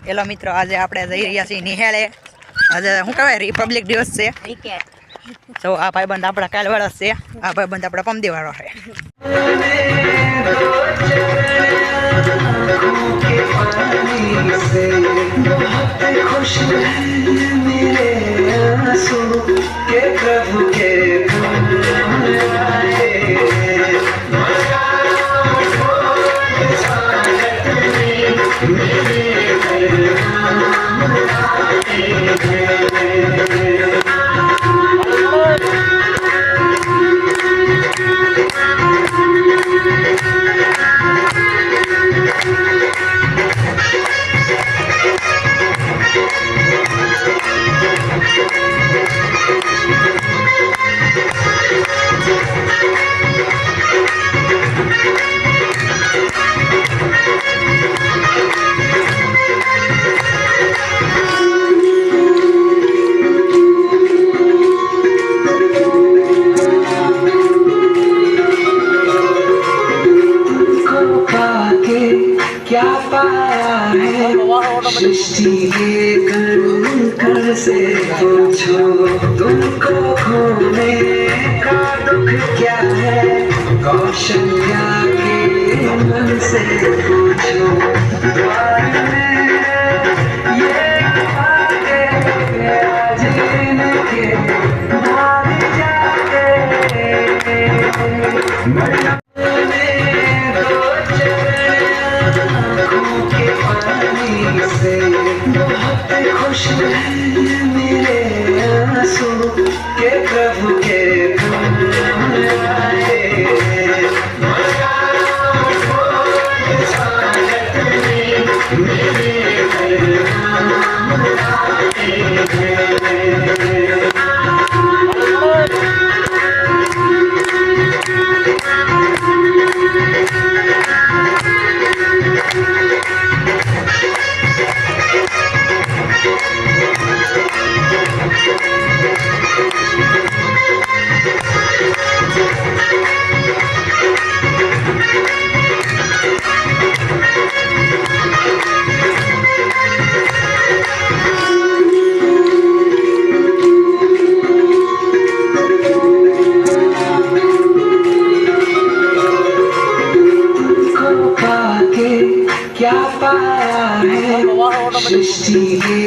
Hello મિત્રો, આજે આપણે જઈ રહ્યા છીએ નિહાળે. આજે શું કહેવાય, રિપબ્લિક દિવસ છે. તો આ ભાઈબંધ આપણા કાલવાળા છે, આ ભાઈબંધ આપણા પમદીવાળો છે. क्या पाया है सृष्टि के कण से पूछो, तुमको खोने का दुख क्या है कौशल्या के मन से पूछो. द्वार में ये बातें आज इनके मार जाते. बहुत खुश मेरे आंसू के प्रभु के क्या पाया है सृष्टि के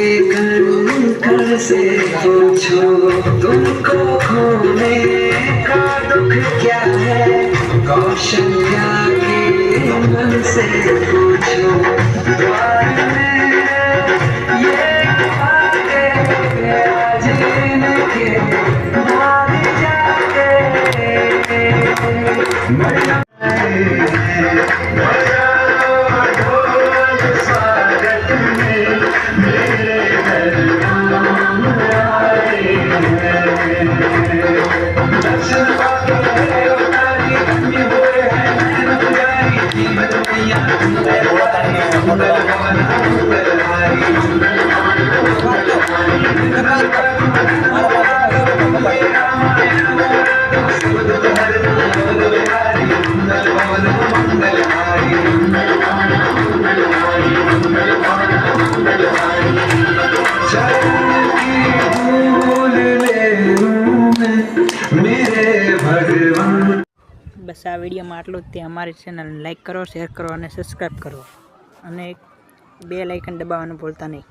कण से पूछो, तुमको खोने का दुख क्या है कौशल्या के मन से पूछो. द्वार में ये बातें आज इनके मार जाते. બસ આ વિડીયોમાં આટલું જ. તે અમારી ચેનલ લાઈક કરો, શેર કરો અને સબસ્ક્રાઈબ કરો, અને બેલ આઇકન દબાવવાનું ભૂલતા નહીં.